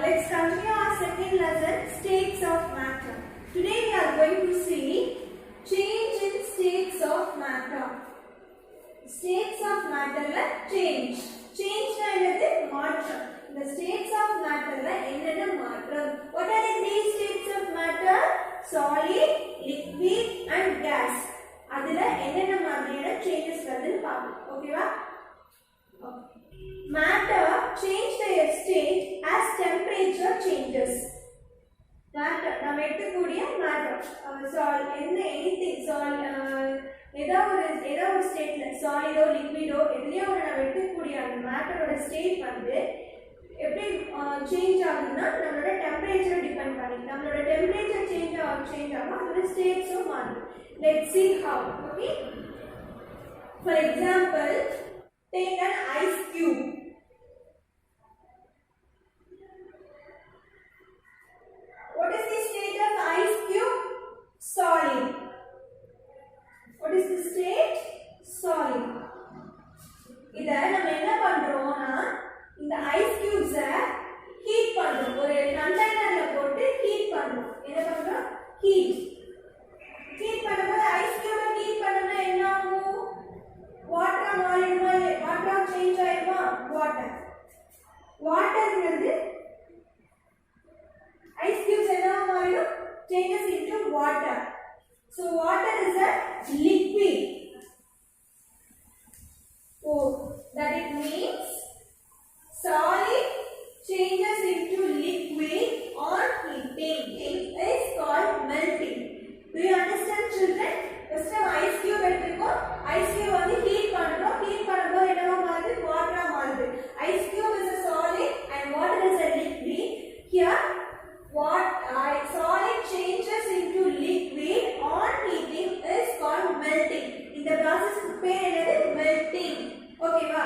Let's continue our second lesson, states of matter. Today we are going to see change in states of matter. States of matter la change. Change na enadhu maatram. The states of matter la enna maatram. What are the three states of matter? Solid, liquid and gas. Adula enna maadhiriyana changes varudhu paapom. Okay va? Okay. Matter change their state as temperature changes. Matter நம்ம எடுத்துக்கூடிய matter solid anything solid ஏதோ ஒரு ஸ்டேட்ல சாலிடோ லிக்விடோ எதுலயோ ஒரு நம்ம எடுத்துக்கூடிய அந்த மேட்டரோட state வந்து எப்படி change ஆகுதுன்னா நம்மளோட டெம்பரேச்சர் டிபெண்ட் பண்ணி நம்மளோட டெம்பரேச்சர் சேஞ்ச் ஆகும் அதோட ஸ்டேட்ஸும் மாறுது. Let's see how. Okay, for example, take an ice cube. What is the state of ice cube? Solid. What is the state? Solid. இத நம்ம என்ன பண்றோம்னா இந்த ஐஸ் கியூப்ஸ ஹீட் பண்றோம். ஒரு கண்டெய்னர்ல போட்டு ஹீட் பண்றோம். என்ன பண்றோம்? ஹீட் பண்ணும்போது ஐஸ் கியூபை ஹீட் பண்ணா என்ன ஆகும்? வாட்டர் மாறிடுமா? வாட்டர் சேஞ்ச் ஆயிடுமா? வாட்டர்ங்கிறது ஐஸ் கியூப்ஸ் என்ன மாறிடும்? changes into water. So water is a liquid. Oh, that it means solid changes into liquid on heating. It is called melting. Do you understand, children? First time ice cube எடுத்துக்கோ. Ice cube வந்து heat பண்றோம். Heat பண்ணும்போது என்னவா மாறுது? வாட்டரா மாறுது. Ice cube is a solid and water is a liquid. Here solid changes into liquid on heating is called melting. In the process பேர் என்னது? Melting. Okay va?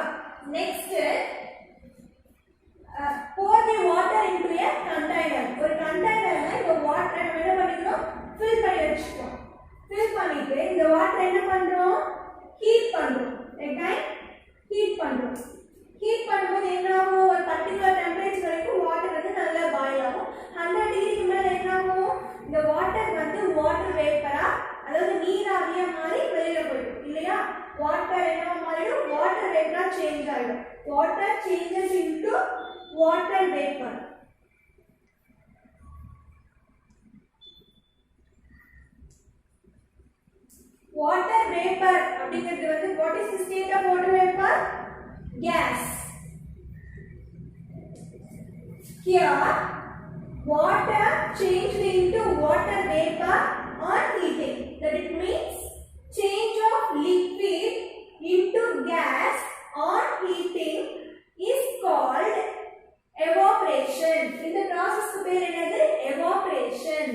Next, pour the water into a container. ஒரு கண்டெய்னர்ல இந்த வாட்டரை நம்ம என்ன பண்ணிக்கிறோம்? fill பண்ணி வச்சுக்கிறோம். fill பண்ணிட்டு இந்த வாட்டரை என்ன பண்றோம்? ஹீட் பண்றோம். again ஹீட் பண்றோம். ஹீட் பண்ணும்போது என்ன ஆகும்? ஒரு பர்టిక్యులர் டெம்பரேச்சர் வரைக்கும் வாட்டர் வந்து நல்லா பாயில் ஆகும். 100 டிகிரிக்கு மேல என்ன ஆகும்? இந்த வாட்டர் வந்து வாட்டர் வேப்பரா, அதாவது நீராவியா மாறி வெளியில போயிடும் இல்லையா? வாட்டர் என்ன மாறிடும்? வாட்டர் வேப்பரா சேஞ்ச் ஆயிடும். Water changes into water vapour. Water vapour அப்படிங்கிறது வந்து what is the state of water vapor? Gas. Here water changed into water vapor on heating. That it means change of liquid into gas on heating is called evaporation. In the process பேர் என்னது? Evaporation.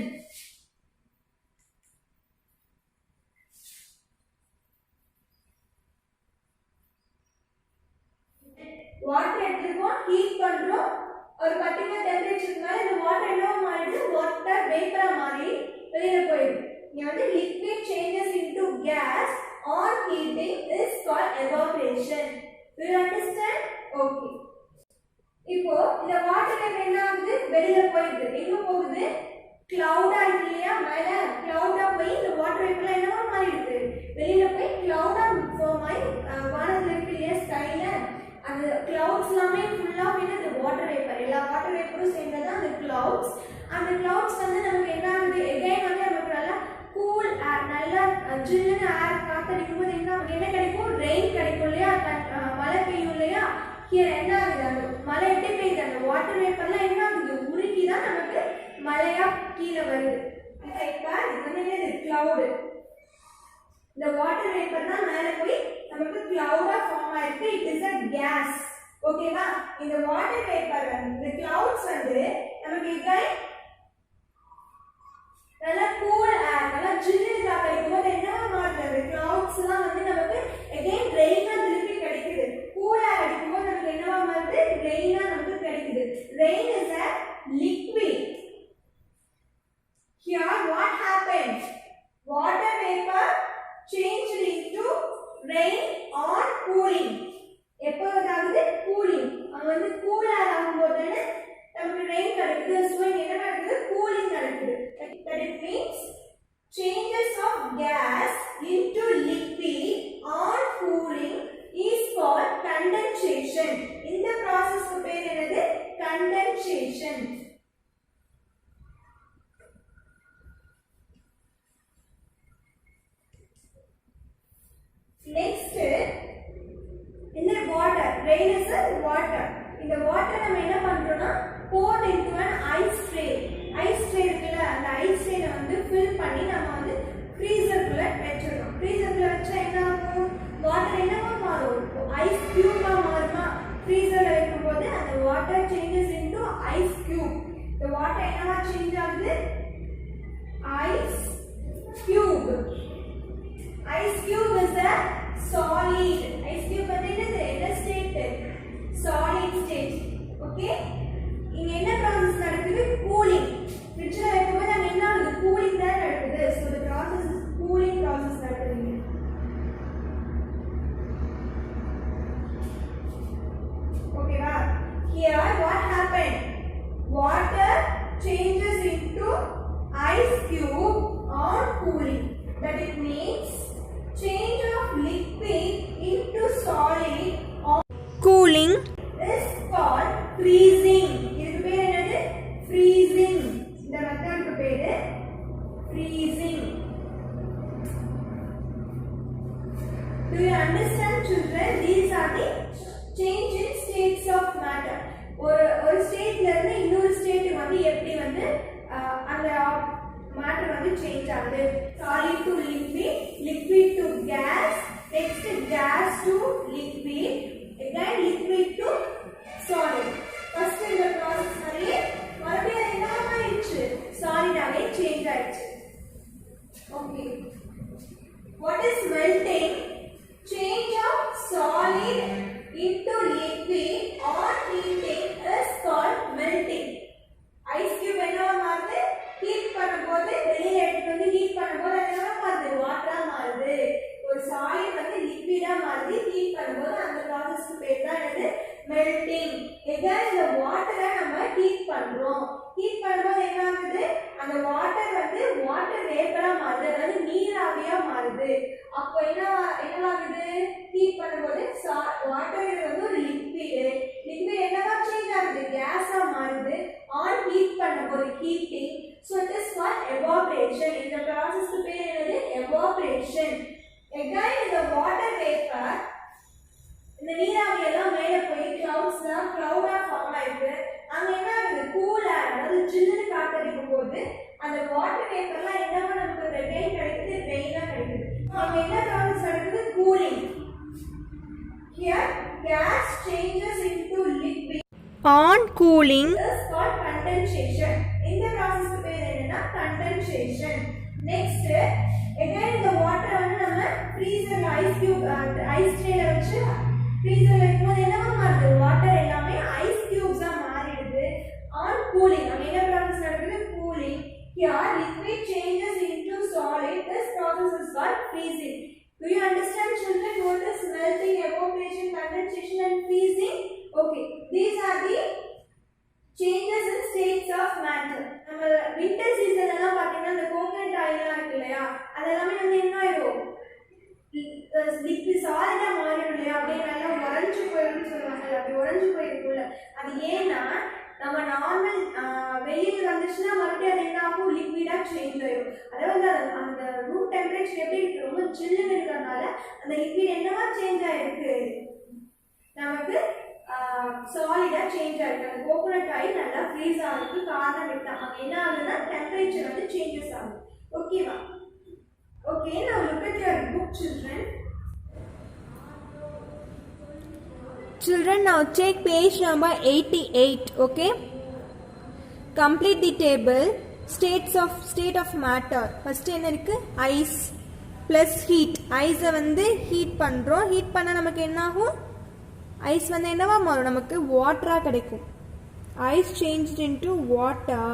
Water எடுத்துக்கோம், heat பண்றோம். ஒரு particular டெம்பரேச்சருக்கு மேல இந்த water என்ன மாறிடுது? Water வேப்பரா மாறி வெளியில போயிடும். இங்க வந்து liquid changes into gas on heating is called evaporation. Do you understand? Okay. இப்போ இந்த வாட்டர் வேப்பர் என்ன ஆகுது? வெளியில போயிடுது. எங்க போகுது? கிளவுடா இல்லையா? மேல கிளவுடா போய் இந்த வாட்டர் வேப்பர்ல என்னவா மாறிடுது? வெளியில போய் கிளவுடா ஃபார்ம் ஆகி வானத்துல இருக்கு இல்லையா? ஸ்கைல அந்த கிளவுட்ஸ் எல்லாமே ஃபுல்லா என்னது? Water vapour. எல்லா வாட்டர் வேப்பரும் சேர்ந்தது அந்த கிளவுட்ஸ். அந்த கிளவுட்ஸ் வந்து நமக்கு என்ன ஆகுது? எகைன் வந்து நமக்கு நல்லா கூல் ஏர், நல்லா ஜில்லுன்னு ஏர் காத்தடிக்கும் போது என்ன கிடைக்கும்? ரெயின் கிடைக்கும் இல்லையா? மழை பெய்யும் இல்லையா? ஹியர் என்ன ஆகுது? அந்த மழை எப்படி பெய்யுது? அந்த வாட்டர் வேப்பர்லாம் என்ன ஆகுது? உருகி தான் நமக்கு மழையா கீழே வருது. இப்போ இது வந்து என்னது? கிளவுடு. இந்த வாட்டர் வேப்பர் தான் மேலே போய் நமக்கு கிளவுடா ஃபார்ம் ஆயிருக்கு. It is a gas. ஓகேவா? இந்த வாட்டர் வேப்பர் இந்த கிளவுட்ஸ் வந்து நமக்கு again நல்லா கூல் ஏர், நல்லா ஜில்லுன்னு காத்தடிக்கும் போது என்னவா மாறுது? அந்த கிளவுட்ஸ் எல்லாம் வந்து நமக்கு again ரெயினா திருப்பி கிடைக்குது. கூல் ஏர் அடிக்கும் போது நமக்கு என்னவா மாறுது? ரெயினா நமக்கு கிடைக்குது. Rain is a liquid. Here what happened? Water vapor changed into rain on cooling. எப்போ அதாவது கூலிங், அங்க வந்து கூல் ஏர் ஆகும்போது நமக்கு rain rain is a water. இந்த water நம்ம என்ன பண்றோம்னா poured into an ice tray. Ice tray இருக்குல்ல, அந்த ice tray வந்து fill பண்ணி நம்ம வந்து freezer குள்ள வச்சிரணும். freezer குள்ள வச்சா என்ன ஆகும்? water என்னவா மாறும்? ice cube ஆ மாறுமா? freezer ல வைக்கும்போது அந்த water changes into ice cube. the water என்னவா change ஆகுது? ice cube. ice cube is a solid. ice cube வந்து என்ன state? solid state. okay, இங்க என்ன process நடக்குது? cooling. fridge ல வைக்கும்போது அங்க என்ன ஆகுது? cooling தான் நடக்குது. so the process is cooling process நடக்குது. okay va? here what happened? water changes into ice cube on cooling. that it means change of liquid into solid on cooling is called freezing. இதுக்கு பேர் என்னது? freezing. இந்த மெத்தட்க்கு பேரு freezing. do you understand children? these are the change in states of matter. ஒரு ஸ்டேட்ல இருந்து இன்னொரு state வந்து எப்படி வந்து அந்த matter வந்து change ஆகுது. solid to liquid, liquid to gas, next gas to liquid, again liquid to solid. first இந்த process மாதிரியே மறுபடியும் என்ன ஆயிடுச்சு? solid ஆவே change ஆயிடுச்சு. okay, what is melting? change of solid into liquid or heating is called melting. ice cube என்னவா மாறுது? heat பண்ணும்போது வெளியில எடுத்து வந்து heat பண்ணும்போது என்னவா மாறுது? வாட்டரா மாறுது. ஒரு சாலிட் வந்து லிக்விடா மாறுது ஹீட் பண்ணும்போது. அந்த ப்ராசஸ்க்கு பேர் தான் என்னது? மெல்டிங். again இந்த வாட்டரை நம்ம ஹீட் பண்றோம். ஹீட் பண்ணும்போது என்ன ஆகுது? அந்த வாட்டர் வந்து வாட்டர் வேப்பரா மாறுது, அதாவது நீராவியா மாறுது. அப்போ என்னவாகுது? ஹீட் பண்ணும்போது வாட்டர் வந்து ஒரு லிக்விட். லிக்விட் என்னவா சேஞ்ச் ஆகுது? கேஸா மாறுது. ஆன் ஹீட் பண்ணும்போது heating. so it is called evaporation. இந்த ப்ராசஸ்க்கு பேர் என்னது? evaporation. again இந்த வாட்டர் வேப்பர் இந்த நீராவி எல்லாம் மேலே போய் கிளவுட்ஸ்லாம் கிளவுடா ஃபார்ம் ஆயிருக்கு. அங்க என்ன ஆகுது? கூல் ஏர், அதாவது சில்லுன்னு காத்தடிக்கும் போது அந்த வாட்டர் வேப்பர்லாம் என்னவா நமக்கு ரெயின் கிடைக்குது? ரெயினா கிடைக்குது. அங்க என்ன ப்ராசஸ் நடக்குது? Cooling. here gas changes into liquid on cooling is called condensation. இந்த ப்ராசஸ்க்கு பேர் என்னன்னா condensation. next again இந்த வாட்டர் வந்து நம்ம ஃப்ரீசர்ல ஐஸ் கியூப் ஐஸ் ட்ரேல வச்சு ஃப்ரீசர்ல வைக்கும்போது என்னவா மாறுது? வாட்டர் எல்லாமே ஐஸ் கியூப்ஸா மாறிடுது. on cooling அங்க என்ன ப்ராசஸ் நடக்குது? cooling. here liquid changes into solid. this process is called freezing. do you understand children what is melting, evaporation, condensation and freezing? okay, these are the changes in states of matter. நம்ம winter season எல்லாம் பாத்தீங்கன்னா இந்த coconut ஆயிலாம் இருக்கு இல்லையா, அதெல்லாமே வந்து என்ன ஆயிடும்? லிக்விட் சாலிடா மாறிடும் இல்லையா, அப்படியே நல்லா உறைஞ்சு போயிடும்னு சொல்லுவாங்க. அப்படி உறைஞ்சு போயிருக்கும்ல, அது ஏன்னா நம்ம நார்மல் வெயில் வந்துச்சுன்னா மறுபடியும் அது என்ன ஆகும்? லிக்விடா சேஞ்ச் ஆயிடும். அதாவது அந்த ரூம் டெம்பரேச்சர் எப்படி இருக்கு? ரொம்ப சில்லுன்னு இருக்கிறதுனால அந்த லிக்விட் என்னவா சேஞ்ச் ஆயிருக்கு? நமக்கு சாலிடா சேஞ்ச் ஆயிருக்கு. அந்த கோகனட் ஆயில் நல்லா ஃப்ரீஸ் ஆகிறதுக்கு காரணம் இதுதான். அங்கே என்ன ஆகுதுன்னா டெம்பரேச்சர் வந்து சேஞ்சஸ் ஆகுது. ஓகேவா? okay, now look at your book children. Children, now take page number 88. okay, complete the table. state of matter. first என்ன இருக்கு? ice plus heat. ice வந்து ஹீட் பண்றோம். ஹீட் பண்ணா நமக்கு என்ன ஆகும்? ஐஸ் வந்து என்னவா மாறும்? நமக்கு வாட்டரா கிடைக்கும். Ice changed into water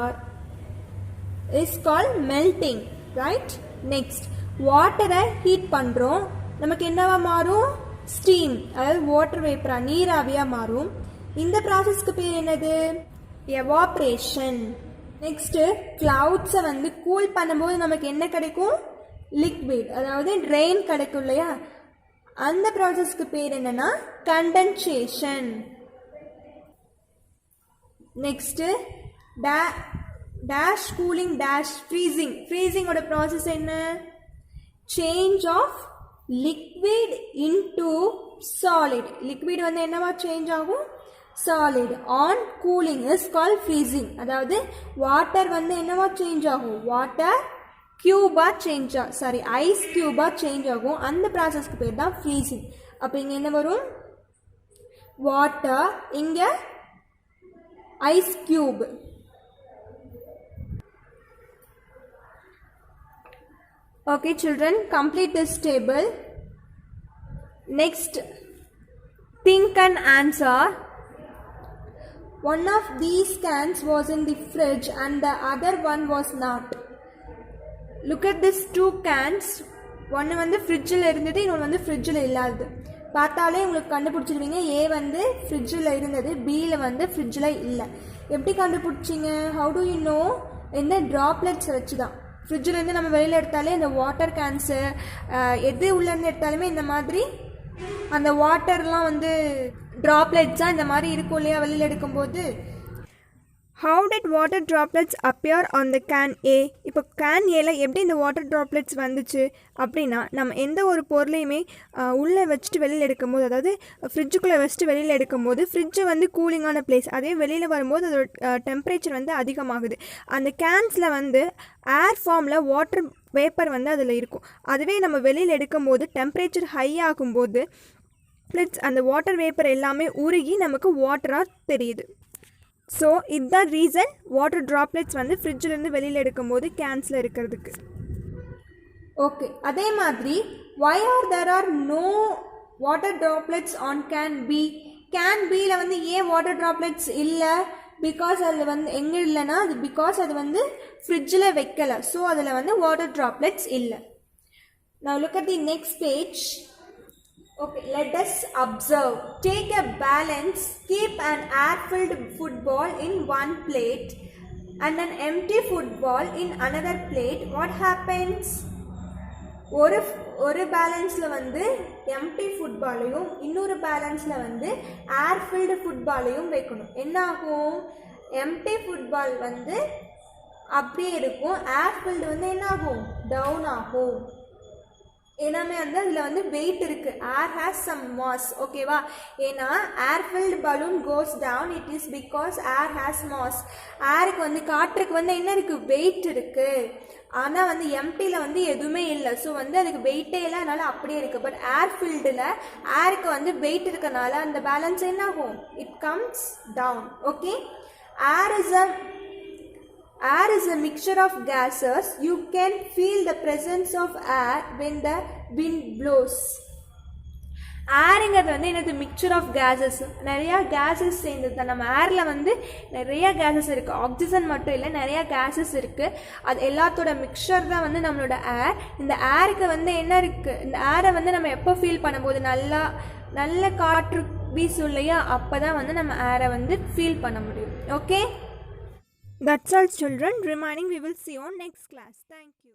is called melting, right? next வாட்டரை ஹீட் பண்றோம். நமக்கு என்னவா மாறும்? ஸ்டீம், அதாவது வாட்டர் வேப்பரா நீராவியா மாறும். இந்த ப்ராசஸ்க்கு பேர் என்னது? எவாப்ரேஷன். நெக்ஸ்ட் கிளவுட்ஸை வந்து கூல் பண்ணும்போது நமக்கு என்ன கிடைக்கும்? லிக்விட், அதாவது ரெயின் கிடைக்கும் இல்லையா, அந்த ப்ராசஸ்க்கு பேர் என்னன்னா condensation. Next dash cooling dash freezing. ஃப்ரீசிங்கோட ப்ராசஸ் என்ன? Change of liquid into solid. Liquid வந்து என்னவா சேஞ்ச் ஆகும்? Solid. On cooling is call freezing. அதாவது வாட்டர் வந்து என்னவா சேஞ்ச் ஆகும்? வாட்டர் கியூபா சேஞ்ச் சாரி ஐஸ் கியூபா சேஞ்ச் ஆகும். அந்த ப்ராசஸ்க்கு பேர் தான் ஃப்ரீசிங். அப்போ இங்கே என்ன வரும்? வாட்டர், இங்கே ice cube. Okay children, complete this table. Next, think and answer. One of these cans was in the fridge and the other one was not. Look at these two cans. ஒன்று வந்து ஃப்ரிட்ஜில் இருந்தது, இன்னொன்று வந்து ஃப்ரிட்ஜில் இல்லாதது. பார்த்தாலே உங்களுக்கு கண்டுபிடிச்சிருவீங்க. ஏ வந்து ஃப்ரிட்ஜில் இருந்தது, பியில் வந்து ஃப்ரிட்ஜில் இல்லை. எப்படி கண்டுபிடிச்சிங்க? How do you know? இந்த ட்ராப்லெட்ஸ் வச்சு தான். ஃப்ரிட்ஜிலேருந்து நம்ம வெளியில் எடுத்தாலே இந்த வாட்டர் கேன்ஸு எது உள்ளேருந்து எடுத்தாலுமே இந்த மாதிரி அந்த வாட்டர்லாம் வந்து ட்ராப்லெட்ஸாக இந்த மாதிரி இருக்கும் இல்லையா வெளியில் எடுக்கும்போது. How did water droplets appear on the can A? இப்போ கேன் ஏல எப்படி இந்த வாட்டர் ட்ராப்லெட்ஸ் வந்துச்சு அப்படின்னா, நம்ம எந்த ஒரு பொருளையுமே உள்ளே வச்சுட்டு வெளியில் எடுக்கும்போது, அதாவது ஃப்ரிட்ஜுக்குள்ளே வச்சுட்டு வெளியில் எடுக்கும்போது ஃப்ரிட்ஜு வந்து கூலிங்கான பிளேஸ். அதே வெளியில் வரும்போது அதோட டெம்பரேச்சர் வந்து அதிகமாகுது. அந்த கேன்ஸில் வந்து ஏர் ஃபார்மில் வாட்டர் வேப்பர் வந்து அதில் இருக்கும். அதுவே நம்ம வெளியில் எடுக்கும்போது டெம்பரேச்சர் ஹை ஆகும்போது அந்த வாட்டர் வேப்பர் எல்லாமே உருகி நமக்கு வாட்டராக தெரியுது. ஸோ இதுதான் ரீசன் வாட்டர் ட்ராப்லெட்ஸ் வந்து ஃப்ரிட்ஜிலேருந்து வெளியில் எடுக்கும்போது கேன்ஸில் இருக்கிறதுக்கு. ஓகே, அதே மாதிரி why there are no water droplets on can B? Can பியில் வந்து ஏன் வாட்டர் ட்ராப்லெட்ஸ் இல்லை? பிகாஸ் அதில் வந்து எங்கே இல்லைன்னா அது பிகாஸ் அது வந்து ஃப்ரிட்ஜில் வைக்கலை. ஸோ அதில் வந்து வாட்டர் ட்ராப்லெட்ஸ் இல்லை. Now look at the next page. Okay, let us observe. Take a balance, keep an air-filled football in one plate and an empty football in another plate. What happens? ஒரு பேலன்ஸில் வந்து empty ஃபுட்பாலையும் இன்னொரு பேலன்ஸில் வந்து ஏர்-ஃபில்டு ஃபுட்பாலையும் வைக்கணும். என்ன ஆகும்? Empty football வந்து அப்படியே இருக்கும், ஏர்-ஃபில்டு வந்து என்ன ஆகும்? டவுன் ஆகும். ஏன்னாமே வந்து அதில் வந்து வெயிட் இருக்குது. Air has some mass. ஓகேவா? ஏன்னா air filled balloon goes down, it is because air has mass. ஏருக்கு வந்து காற்றுக்கு வந்து என்ன இருக்குது? வெயிட் இருக்குது. ஆனால் வந்து எம்டியில் வந்து எதுவுமே இல்லை. ஸோ வந்து அதுக்கு வெயிட்டே இல்லை, அதனால் அப்படியே இருக்குது. பட் ஏர் ஃபில்டில் ஏருக்கு வந்து வெயிட் இருக்கனால அந்த பேலன்ஸ் என்ன ஆகும்? It comes down. Okay, Air is a mixture of gases. You can feel the presence of air when the wind blows. ஏருங்கிறது வந்து என்னது? Mixture of gases. நிறையா கேஸஸ் சேர்ந்தது தான். நம்ம ஏரில் வந்து நிறையா கேஸஸ் இருக்குது. ஆக்சிஜன் மட்டும் இல்லை, நிறையா கேஸஸ் இருக்குது. அது எல்லாத்தோட மிக்சர் தான் வந்து நம்மளோட ஏர். இந்த ஏருக்கு வந்து என்ன இருக்குது? இந்த ஏரை வந்து நம்ம எப்போ ஃபீல் பண்ணும்போது நல்ல காற்று வீசும் இல்லையா, அப்போ தான் வந்து நம்ம ஏரை வந்து ஃபீல் பண்ண முடியும். Okay, that's all children. Remaining we will see on next class. Thank you.